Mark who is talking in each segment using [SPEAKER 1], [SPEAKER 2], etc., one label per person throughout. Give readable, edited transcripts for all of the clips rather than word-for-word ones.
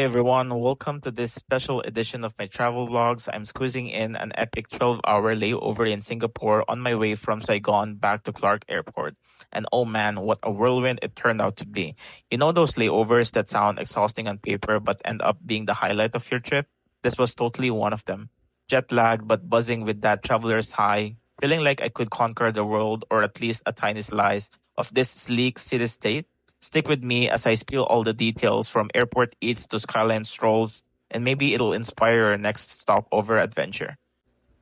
[SPEAKER 1] Hey everyone, welcome to this special edition of my travel vlogs. I'm squeezing in an epic 12-hour layover in Singapore on my way from Saigon back to Clark Airport. And oh man, what a whirlwind it turned out to be. You know those layovers that sound exhausting on paper but end up being the highlight of your trip? This was totally one of them. Jet lagged but buzzing with that traveler's high, feeling like I could conquer the world or at least a tiny slice of this sleek city state. Stick with me as I spill all the details from airport eats to skyline strolls, and maybe it'll inspire your next stopover adventure.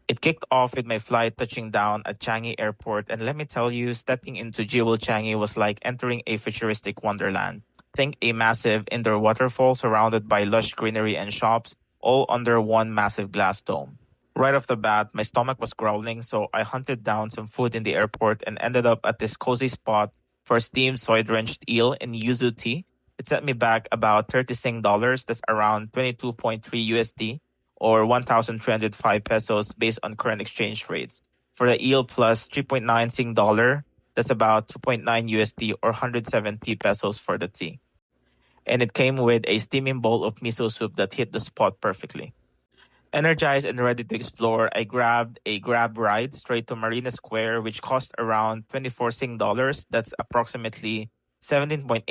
[SPEAKER 1] It kicked off with my flight touching down at Changi Airport, and let me tell you, stepping into Jewel Changi was like entering a futuristic wonderland. Think a massive indoor waterfall surrounded by lush greenery and shops, all under one massive glass dome. Right off the bat, my stomach was growling, so I hunted down some food in the airport and ended up at this cozy spot for steamed soy-drenched eel and yuzu tea. It set me back about 30 Sing dollars, that's around 22.3 USD, or 1,305 pesos based on current exchange rates. For the eel plus 3.9 Sing dollar, that's about 2.9 USD or 170 pesos for the tea. And it came with a steaming bowl of miso soup that hit the spot perfectly. Energized and ready to explore, I grabbed a grab ride straight to Marina Square, which cost around 24 Sing dollars. That's approximately 17.85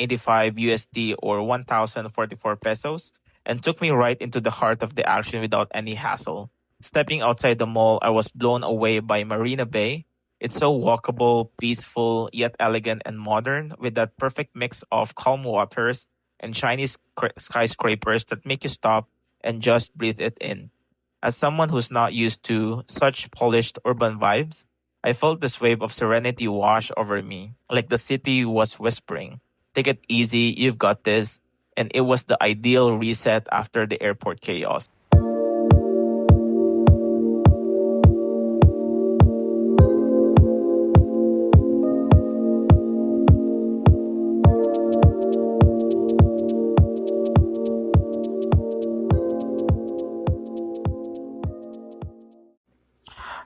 [SPEAKER 1] USD or 1,044 pesos, and took me right into the heart of the action without any hassle. Stepping outside the mall, I was blown away by Marina Bay. It's so walkable, peaceful, yet elegant and modern, with that perfect mix of calm waters and shiny skyscrapers that make you stop and just breathe it in. As someone who's not used to such polished urban vibes, I felt this wave of serenity wash over me, like the city was whispering, "Take it easy, you've got this." And it was the ideal reset after the airport chaos.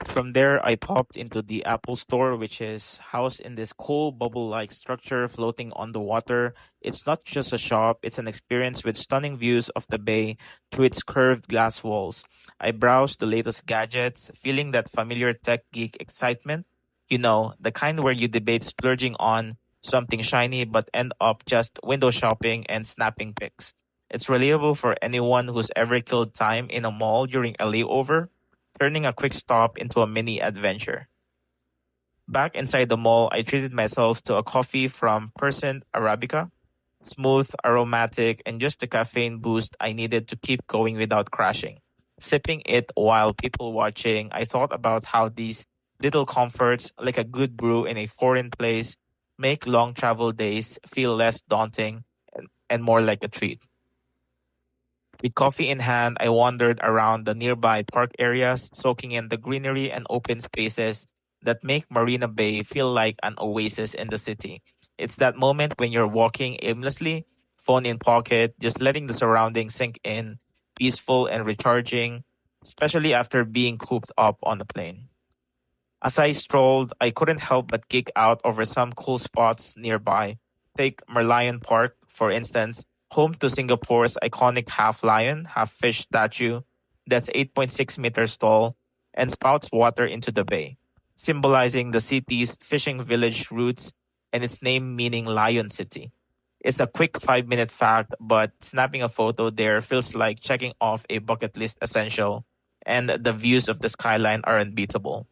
[SPEAKER 1] From there, I popped into the Apple Store, which is housed in this cool bubble like structure floating on the water. It's not just a shop, it's an experience with stunning views of the bay through its curved glass walls. I browsed the latest gadgets, feeling that familiar tech geek excitement. You know, the kind where you debate splurging on something shiny but end up just window shopping and snapping pics. It's relatable for anyone who's ever killed time in a mall during a layover, turning a quick stop into a mini adventure. Back inside the mall, I treated myself to a coffee from Percent Arabica. Smooth, aromatic, and just the caffeine boost I needed to keep going without crashing. Sipping it while people watching, I thought about how these little comforts, like a good brew in a foreign place, make long travel days feel less daunting and more like a treat. With coffee in hand, I wandered around the nearby park areas, soaking in the greenery and open spaces that make Marina Bay feel like an oasis in the city. It's that moment when you're walking aimlessly, phone in pocket, just letting the surroundings sink in, peaceful and recharging, especially after being cooped up on the plane. As I strolled, I couldn't help but geek out over some cool spots nearby. Take Merlion Park, for instance, home to Singapore's iconic half lion, half fish statue that's 8.6 meters tall and spouts water into the bay, symbolizing the city's fishing village roots and its name meaning Lion City. It's a quick 5-minute fact, but snapping a photo there feels like checking off a bucket list essential, and the views of the skyline are unbeatable.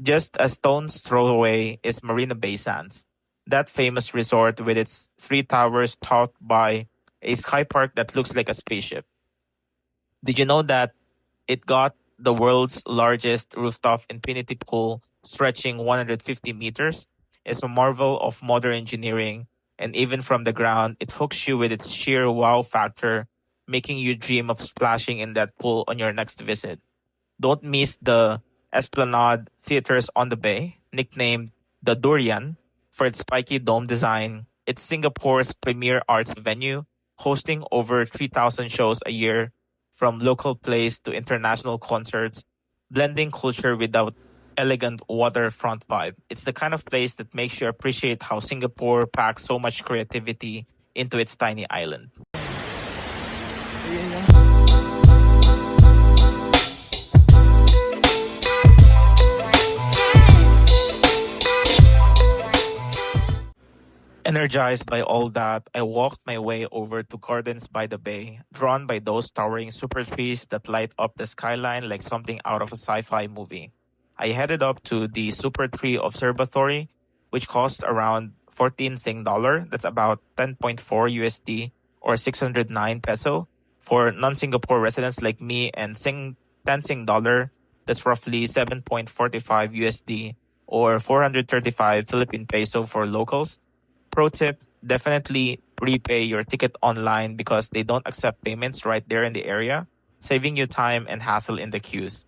[SPEAKER 1] Just a stone's throw away is Marina Bay Sands, that famous resort with its three towers topped by a sky park that looks like a spaceship. Did you know that it got the world's largest rooftop infinity pool stretching 150 meters? It's a marvel of modern engineering, and even from the ground, it hooks you with its sheer wow factor, making you dream of splashing in that pool on your next visit. Don't miss the Esplanade Theaters on the Bay, nicknamed the Durian for its spiky dome design. It's Singapore's premier arts venue, hosting over 3,000 shows a year, from local plays to international concerts, blending culture without elegant waterfront vibe. It's the kind of place that makes you appreciate how Singapore packs so much creativity into its tiny island. Energized by all that, I walked my way over to Gardens by the Bay, drawn by those towering super trees that light up the skyline like something out of a sci fi movie. I headed up to the Super Tree Observatory, which cost around 14 Sing dollar. That's about 10.4 USD or 609 peso. For non Singapore residents like me, and 10 Sing dollar, that's roughly 7.45 USD or 435 Philippine peso for locals. Pro tip, definitely prepay your ticket online because they don't accept payments right there in the area, saving you time and hassle in the queues.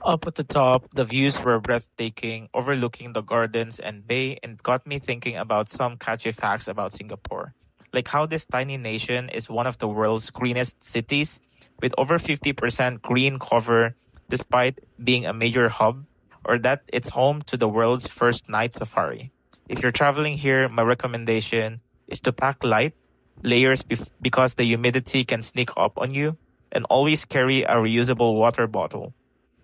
[SPEAKER 1] Up at the top, the views were breathtaking, overlooking the gardens and bay, and got me thinking about some catchy facts about Singapore. Like how this tiny nation is one of the world's greenest cities, with over 50% green cover despite being a major hub, or that it's home to the world's first night safari. If you're traveling here, my recommendation is to pack light, because the humidity can sneak up on you, and always carry a reusable water bottle.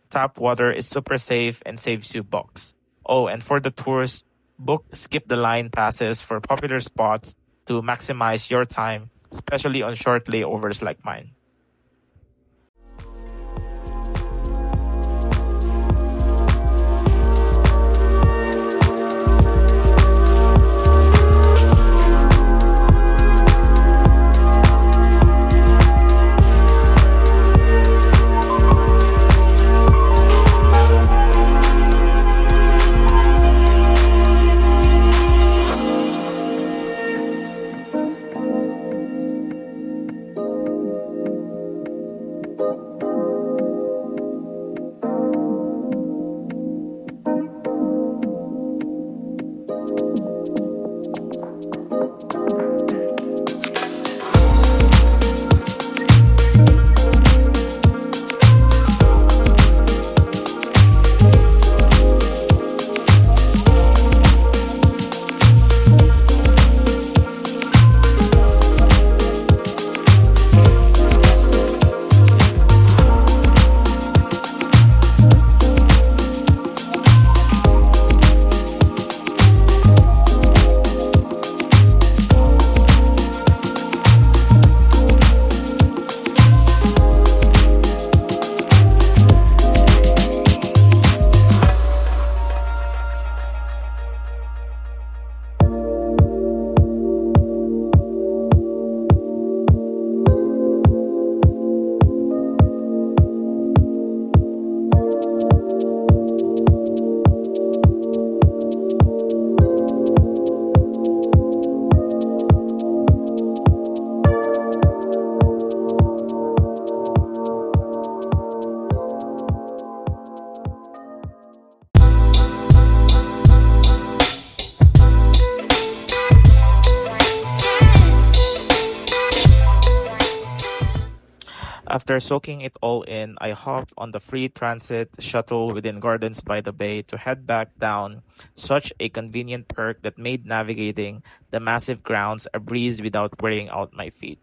[SPEAKER 1] Tap water is super safe and saves you bucks. Oh, and for the tours, book skip the line passes for popular spots to maximize your time, especially on short layovers like mine. After soaking it all in, I hopped on the free transit shuttle within Gardens by the Bay to head back down. Such a convenient perk that made navigating the massive grounds a breeze without wearing out my feet.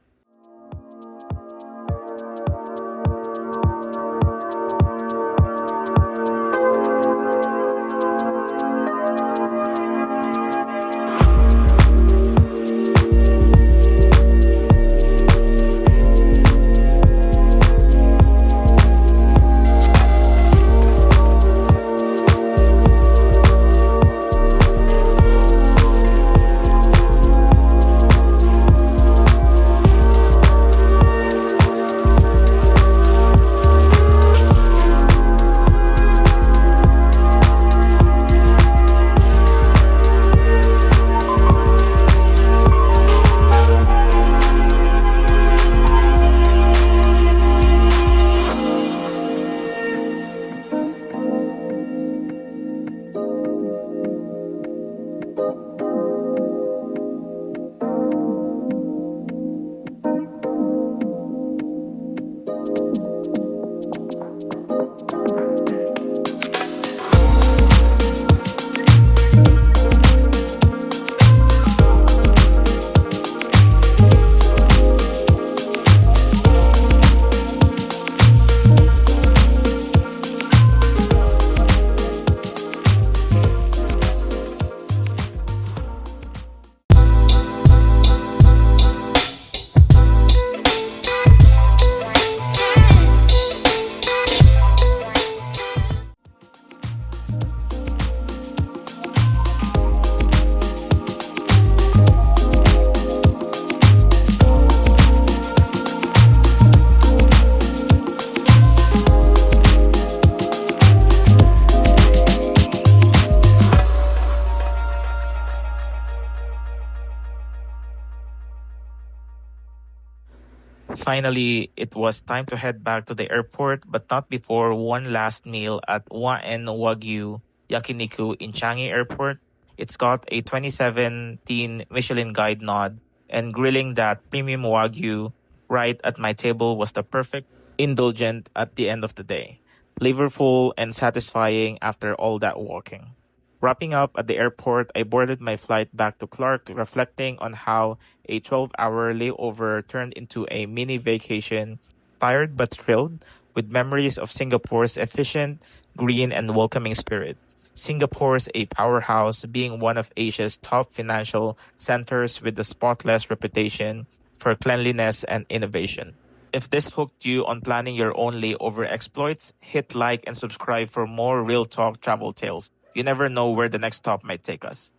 [SPEAKER 1] Finally, it was time to head back to the airport, but not before one last meal at Waen Wagyu Yakiniku in Changi Airport. It's got a 2017 Michelin Guide nod, and grilling that premium Wagyu right at my table was the perfect indulgent at the end of the day. Flavorful and satisfying after all that walking. Wrapping up at the airport, I boarded my flight back to Clark, reflecting on how a 12-hour layover turned into a mini vacation, tired but thrilled, with memories of Singapore's efficient, green, and welcoming spirit. Singapore's a powerhouse, being one of Asia's top financial centers with the spotless reputation for cleanliness and innovation. If this hooked you on planning your own layover exploits, hit like and subscribe for more real talk travel tales. You never know where the next stop might take us.